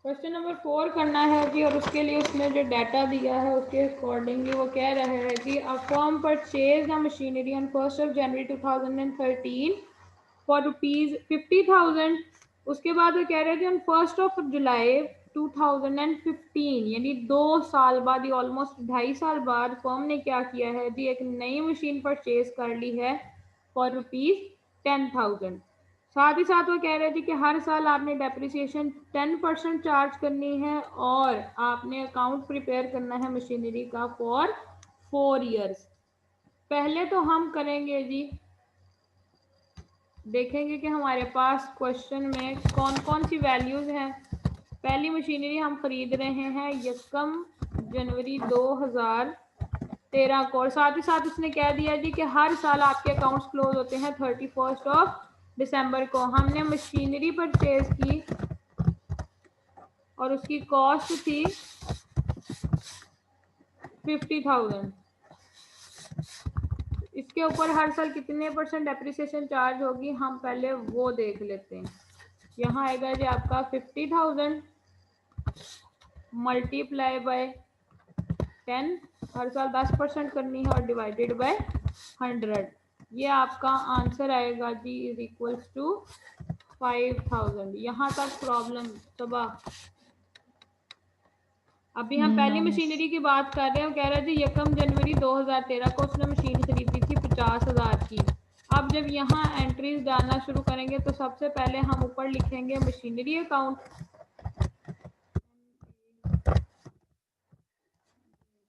Question number 4 करना है जी, और उसके लिए उसने जो डाटा दिया है उसके अकॉर्डिंगली वो कह रहा है कि a firm purchase the machinery on 1st of January 2013 for ₹50,000। उसके बाद वो कह रहे थे ऑन 1st of July 2015, यानी 2 साल बाद, ये ऑलमोस्ट 2.5 साल बाद फर्म ने क्या किया है जी, एक नई मशीन परचेज कर ली है फॉर ₹10,000। साथ ही साथ वो कह रहे थे कि हर साल आपने डेप्रिसिएशन 10% चार्ज करनी है और आपने अकाउंट प्रिपेयर करना है मशीनरी का फॉर 4 ईयर्स। पहले तो हम करेंगे जी, देखेंगे कि हमारे पास क्वेश्चन में कौन कौन सी वैल्यूज हैं। पहली मशीनरी हम खरीद रहे हैं 1 जनवरी 2013 को, और साथ ही साथ उसने कह दिया जी कि हर साल आपके अकाउंट्स क्लोज होते हैं 31 दिसंबर को। हमने मशीनरी परचेज की और उसकी कॉस्ट थी 50,000। इसके ऊपर हर साल कितने % डेप्रिसिएशन चार्ज होगी, हम पहले वो देख लेते हैं। यहाँ आएगा जी आपका 50,000 मल्टीप्लाई बाय 10, हर साल 10% करनी है, और डिवाइडेड बाय 100। ये आपका आंसर आएगा जी इज इक्वल्स टू 5,000। यहाँ तक प्रॉब्लम तबाह। अभी हम पहली मशीनरी की बात कर रहे हैं। कह रहे थे 1 जनवरी 2013 को उसने मशीन खरीदी थी 50,000 की। अब जब यहाँ एंट्रीज डालना शुरू करेंगे तो सबसे पहले हम ऊपर लिखेंगे मशीनरी अकाउंट।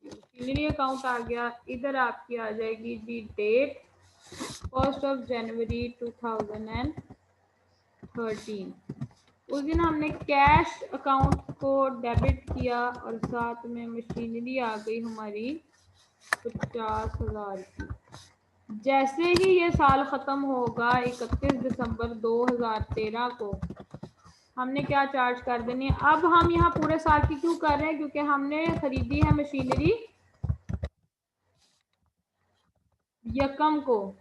मशीनरी अकाउंट आ गया, इधर आपकी आ जाएगी जी डेट 1 जनवरी 2013। उस दिन हमने कैश अकाउंट को डेबिट किया और साथ में मशीनरी आ गई हमारी 50,000 की। जैसे ही ये साल ख़त्म होगा 31 दिसंबर 2013 को, हमने क्या चार्ज कर देनी है। अब हम यहाँ पूरे साल की क्यों कर रहे हैं, क्योंकि हमने खरीदी है मशीनरी 1 को।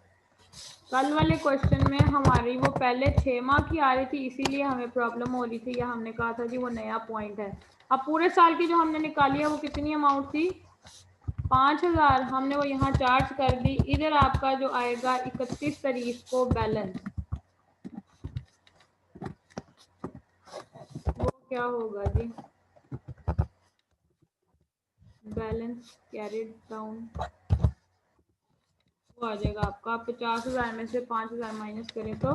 कल वाले क्वेश्चन में हमारी वो पहले 6 माह की आ रही थी, इसीलिए हमें प्रॉब्लम हो रही थी, या हमने कहा था जी वो नया पॉइंट है। अब पूरे साल की जो हमने निकाली है वो कितनी अमाउंट थी, 5,000। हमने वो यहाँ चार्ज कर दी। इधर आपका जो आएगा 31 तारीख को बैलेंस, वो क्या होगा जी, बैलेंस कैरिड डाउन, वो आ जाएगा आपका 50,000 में से 5,000 माइनस करें तो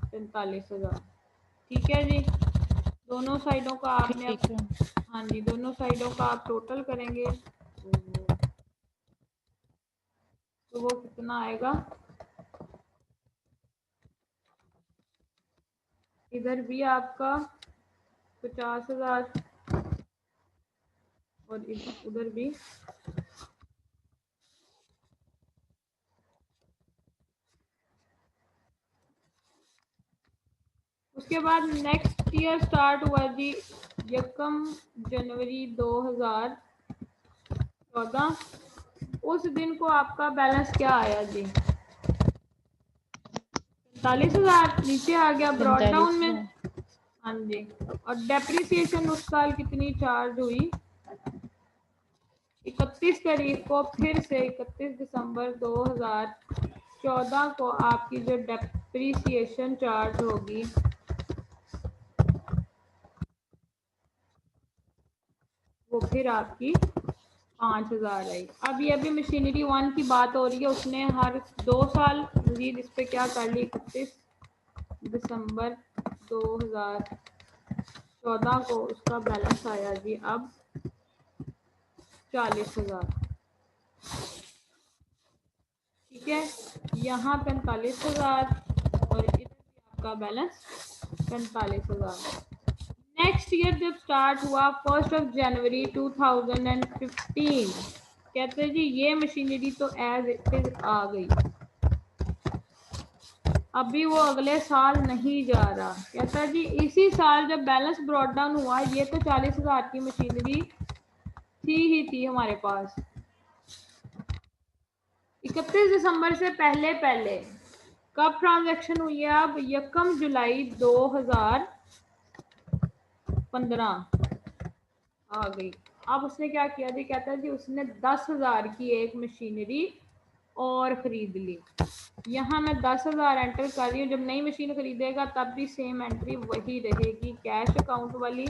45,000। ठीक है जी। दोनों साइडों का आपने, हाँ जी, दोनों साइडों का आप टोटल करेंगे तो वो कितना आएगा, इधर भी आपका 50,000 और उधर भी। उसके बाद नेक्स्ट ईयर स्टार्ट हुआ जी 1 जनवरी 2014। उस दिन को आपका बैलेंस क्या आया जी, 45,000 नीचे आ गया ब्रॉड डाउन में। हाँ जी। और डेप्रिसिएशन उस साल कितनी चार्ज हुई, 31 तारीख को, फिर से 31 दिसंबर 2014 को आपकी जो डेप्रिसिएशन चार्ज होगी वो फिर आपकी 5,000 आई। अब ये अभी मशीनरी 1 की बात हो रही है, उसने हर 2 साल मजीद इस पर क्या कर ली, 31 दिसंबर 2014 को उसका बैलेंस आया जी अब 40,000। ठीक है, यहाँ 45,000 और इधर भी आपका बैलेंस 45,000। नेक्स्ट ईयर जब स्टार्ट हुआ 1 जनवरी 2015, कहते हैं जी ये मशीनरी तो एज इट इज आ गई, अभी वो अगले साल नहीं जा रहा। कहता है जी इसी साल जब बैलेंस ब्रॉड डाउन हुआ, ये तो 40,000 की मशीनरी थी हमारे पास। 31 दिसंबर से पहले पहले कब ट्रांजैक्शन हुई है, अब 1 जुलाई 2015 15 आ गई। अब उसने क्या किया जी, कहता है जी उसने 10,000 की एक मशीनरी और खरीद ली। यहाँ मैं 10,000 एंटर कर रही हूँ। जब नई मशीन खरीदेगा तब भी सेम एंट्री वही रहेगी, कैश अकाउंट वाली,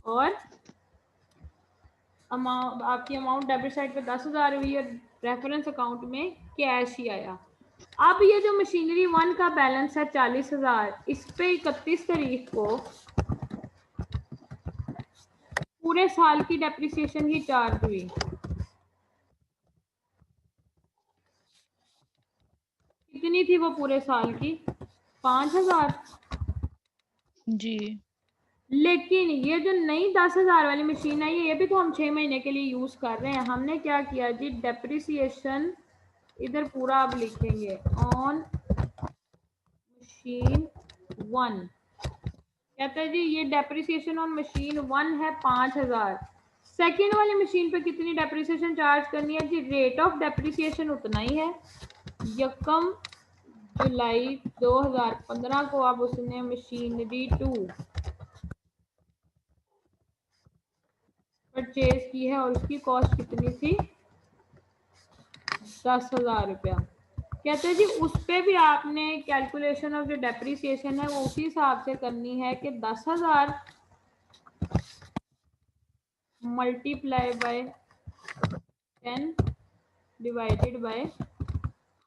और अमाउंट आपकी अमाउंट डेबिट साइड पे 10,000 हुई और रेफरेंस अकाउंट में कैश ही आया। अब ये जो मशीनरी 1 का बैलेंस है 40,000, इस पे 31 तारीख को पूरे साल की डेप्रिसिएशन ही चार्ज हुई। कितनी थी वो पूरे साल की? 5,000। जी। लेकिन ये जो नई 10,000 वाली मशीन है ये भी तो हम 6 महीने के लिए यूज कर रहे हैं। हमने क्या किया जी, डेप्रिसिएशन इधर पूरा अब लिखेंगे ऑन मशीन 1। कहता है जी ये डेप्रिसिएशन ऑन मशीन 1 है 5,000। सेकेंड वाली मशीन पे कितनी डेप्रिसिएशन चार्ज करनी है जी? रेट ऑफ डेप्रिसिएशन उतना ही है। 1 जुलाई 2015 को अब उसने मशीनरी 2 परचेज की है और उसकी कॉस्ट कितनी थी? 10,000 रुपया। कहते हैं जी उस पे भी आपने कैलकुलेशन ऑफ जो डेप्रिसिएशन है वो उसी हिसाब से करनी है कि 10,000 मल्टीप्लाई बाय 10 डिवाइडेड बाय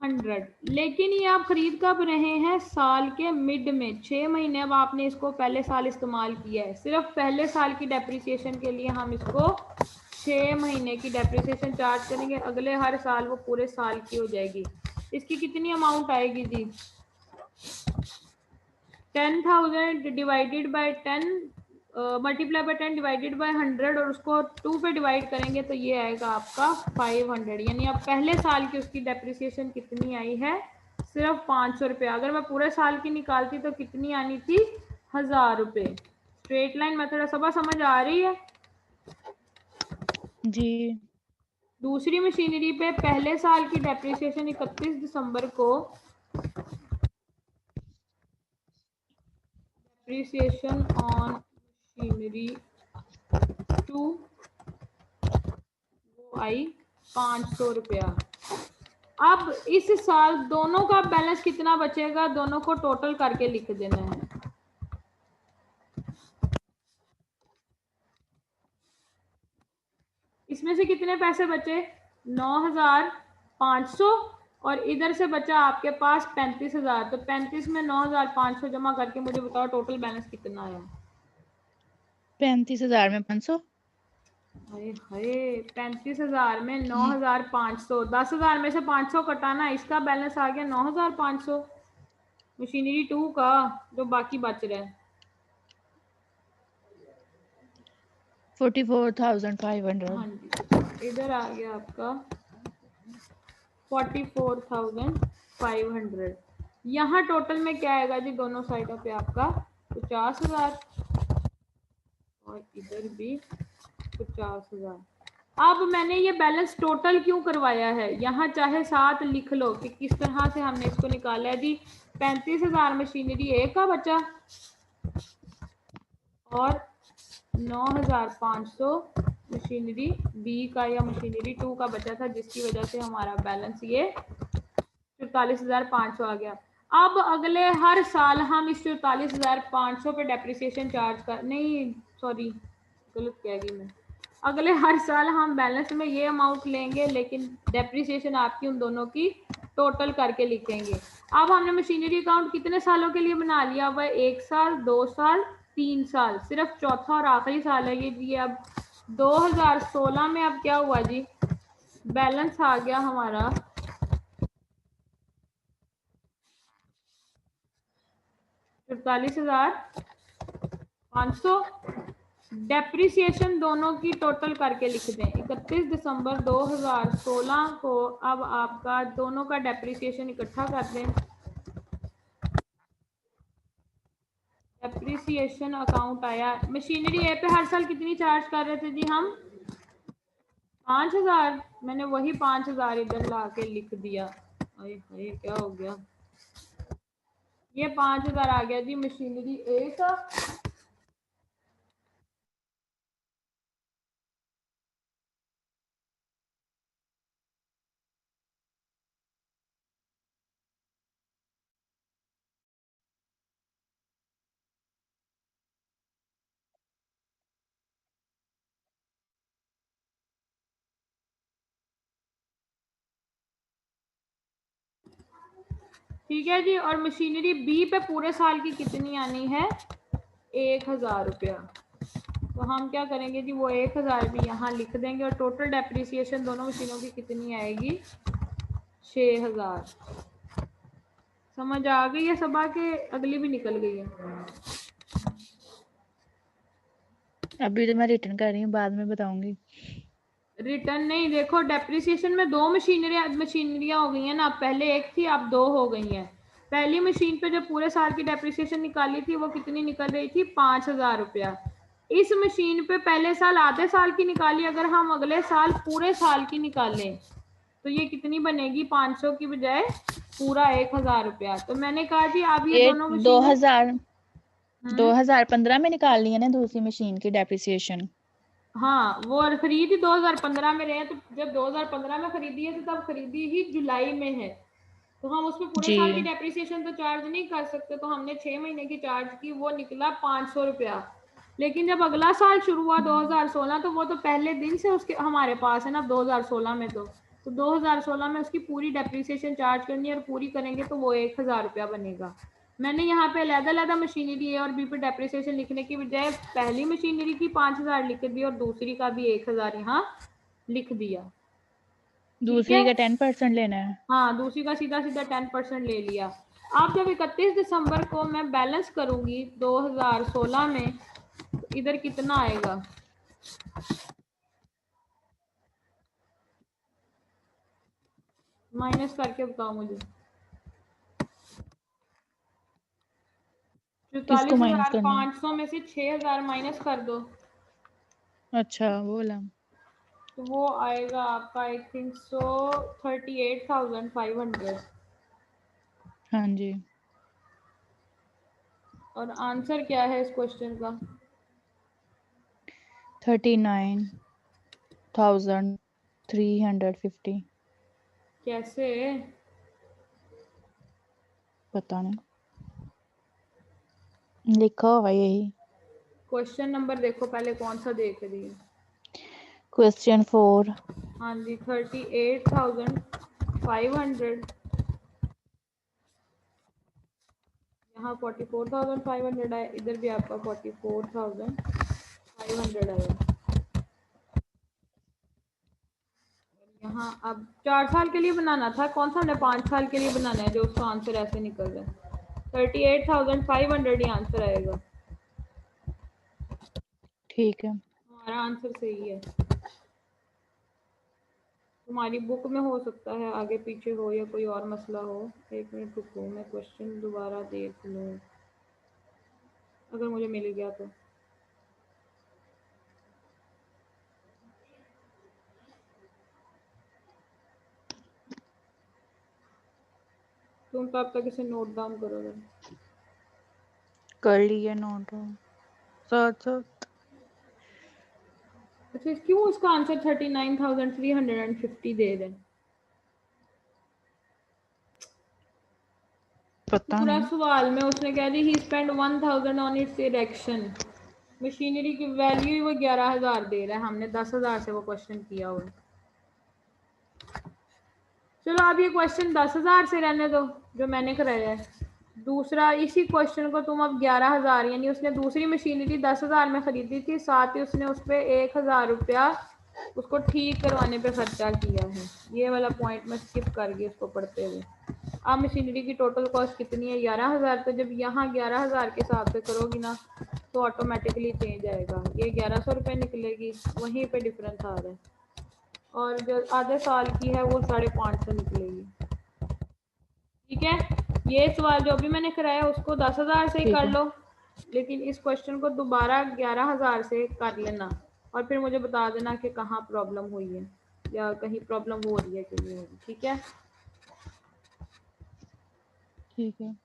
100। लेकिन ये आप खरीद कब रहे हैं? साल के मिड में, 6 महीने अब आपने इसको पहले साल इस्तेमाल किया है। सिर्फ पहले साल की डेप्रिसिएशन के लिए हम इसको 6 महीने की डेप्रिसिएशन चार्ज करेंगे। अगले हर साल वो पूरे साल की हो जाएगी। इसकी कितनी अमाउंट आएगी जी? 10,000 divided by 10 multiply by 10 divided by 100 और उसको 2 पे डिवाइड करेंगे तो ये आएगा आपका 500। यानी अब पहले साल की उसकी डेप्रिसिएशन कितनी आई है? सिर्फ 500 रुपये। अगर मैं पूरे साल की निकालती तो कितनी आनी थी? 1,000 रुपये। स्ट्रेट लाइन मेथड सब समझ आ रही है? जी। दूसरी मशीनरी पे पहले साल की डेप्रिसिएशन 31 दिसंबर को डेप्रिसिएशन ऑन मशीनरी 2 वो आई 500 रुपया। अब इस साल दोनों का बैलेंस कितना बचेगा, दोनों को टोटल करके लिख देना है। इसमें से कितने पैसे बचे? 9,500 और इधर से बचा आपके पास 35,000। तो 35 में 9,500 जमा करके मुझे बताओ टोटल बैलेंस कितना आया? 35,000 में 500। हाय हाय, 35,000 में 9,500, 10,000 में से 500 कटाना, इसका बैलेंस आ गया 9,500 मशीनरी 2 का, जो बाकी बच रहा है 44,500। हाँ जी, इधर आ गया आपका 44,500। यहाँ टोटल में क्या आएगा जी? दोनों साइडों पे आपका 50,000 और इधर भी 50,000। अब मैंने ये बैलेंस टोटल क्यों करवाया है, यहाँ चाहे साथ लिख लो कि किस तरह से हमने इसको निकाला है जी। 35,000 मशीनरी ए का बचा और 9,500 मशीनरी बी का या मशीनरी 2 का बचा था, जिसकी वजह से हमारा बैलेंस ये 44,500 आ गया। अब अगले हर साल हम इस 44,500 पे डेप्रिसिएशन चार्ज कर, नहीं सॉरी गलत कह गई मैं, अगले हर साल हम बैलेंस में ये अमाउंट लेंगे लेकिन डेप्रिसिएशन आपकी उन दोनों की टोटल करके लिखेंगे। अब हमने मशीनरी अकाउंट कितने सालों के लिए बना लिया हुआ है? 1 साल, 2 साल, 3 साल, सिर्फ चौथा और आखिरी साल है ये जी। अब 2016 में अब क्या हुआ जी, बैलेंस आ गया हमारा 44,500। डेप्रिसिएशन दोनों की टोटल करके लिख दें 31 दिसंबर 2016 को। अब आपका दोनों का डेप्रिसिएशन इकट्ठा कर दें। डेप्रिसिएशन अकाउंट आया, मशीनरी ए पे हर साल कितनी चार्ज कर रहे थे जी हम? 5,000। मैंने वही 5,000 इधर ला के लिख दिया। अरे अरे क्या हो गया, ये 5,000 आ गया जी मशीनरी ए का ठीक है जी। और मशीनरी बी पे पूरे साल की कितनी आनी है? 1000 रुपया। तो हम क्या करेंगे जी, वो 1000 भी यहाँ लिख देंगे और टोटल डेप्रिसिएशन दोनों मशीनों की कितनी आएगी? 6000। समझ आ गई है सबा के? अगली भी निकल गई है। अभी तो मैं रिटर्न कर रही हूँ, बाद में बताऊंगी। रिटर्न नहीं, देखो डेप्रिसिएशन में दो मशीनरियां हो गई हैं ना, पहले एक थी अब दो हो गई हैं। पहली मशीन पे जब पूरे साल की डेप्रिसिएशन निकाली थी वो कितनी निकल रही थी? 5000 रुपया। इस मशीन पे पहले साल आधे साल की निकाली, अगर हम अगले साल पूरे साल की निकालें तो ये कितनी बनेगी? 500 की बजाय पूरा 1000 रुपया। तो मैंने कहा जी आप ये ये दोनों मशीनें 2015 में निकालनी है ना दूसरी मशीन की डेप्रिसिएशन? हाँ, वो खरीदी 2015 में रहे, तो जब 2015 में खरीदी है तो तब खरीदी ही जुलाई में है, तो हम उसमें पूरे जी। साल की डेप्रिसिएशन तो चार्ज नहीं कर सकते, तो हमने 6 महीने की चार्ज की, वो निकला 500 रुपया। लेकिन जब अगला साल शुरू हुआ 2016, तो वो तो पहले दिन से उसके हमारे पास है ना 2016 में, तो 2016 में उसकी पूरी डेप्रिसिएशन चार्ज करनी है और पूरी करेंगे तो वो 1000 रुपया बनेगा। मैंने यहाँ पे अलग-अलग मशीनरी ए और बी पे डेप्रिसिएशन लिखने की बजाय पहली मशीनरी की 5000 लिख दी और दूसरी का भी 1000 यहाँ लिख दिया। ठीक दूसरी है? का 10% लेना है? हाँ, दूसरी का सीधा सीधा 10% ले लिया। अब जब 31 दिसंबर को मैं बैलेंस करूंगी 2016 में, तो इधर कितना आएगा? माइनस करके बताओ मुझे। किसको माइनस करना है? 44,500 में से 6000 माइनस कर दो, अच्छा, वो वाला। तो वो आएगा आपका आई थिंक सो 38,500। हाँ जी। और आंसर क्या है इस क्वेश्चन का? 39,350। कैसे? पता नहीं, लिखा होगा यही। क्वेश्चन नंबर देखो पहले कौन सा देख रही है। क्वेश्चन 4। हाँ जी, 38,500, यहाँ 44,500 आया, इधर भी आपका 44,500 आया। यहाँ अब 4 साल के लिए बनाना था, कौन सा हमने 5 साल के लिए बनाना है जो उसका आंसर ऐसे निकल जाए? 38,500 ही आंसर आएगा। ठीक है। हमारा आंसर सही है। तुम्हारी बुक में हो सकता है आगे पीछे हो या कोई और मसला हो। एक मिनट रुको, मैं क्वेश्चन दोबारा देख लूँ अगर मुझे मिल गया तो। तुम तब तक इसे नोट डाउन करोगे। कर लिया नोट साथ साथ। अच्छा, क्यों उसका आंसर 39,350 दे रहे हैं? पता पूरा नहीं। सवाल में उसने कह दी ही spend 1000 on its erection. Machinery की वैल्यू ही वो 11,000 दे रहा है, हमने 10,000 से वो क्वेश्चन किया हुआ। चलो अब ये क्वेश्चन 10,000 से रहने दो जो मैंने कराया है। दूसरा इसी क्वेश्चन को तुम अब 11,000, यानी उसने दूसरी मशीनरी 10,000 में खरीदी थी, साथ ही उसने उस पर 1,000 रुपया उसको ठीक करवाने पे खर्चा किया है। ये वाला पॉइंट मैं स्किप कर गई उसको पढ़ते हुए। अब मशीनरी की टोटल कॉस्ट कितनी है? 11,000। तो जब यहाँ 11,000 के हिसाब से करोगी ना तो ऑटोमेटिकली चेंज आएगा, ये 1100 रुपये निकलेगी, वहीं पे डिफरेंस आ रहा है। और जो आधे साल की है वो 550 निकलेगी। ठीक है, ये सवाल जो भी मैंने कराया उसको 10,000 से ही ठीक कर है। लो, लेकिन इस क्वेश्चन को दोबारा 11,000 से कर लेना और फिर मुझे बता देना कि कहाँ प्रॉब्लम हुई है या कहीं प्रॉब्लम हो रही है कि नहीं हो रही। ठीक है? ठीक है।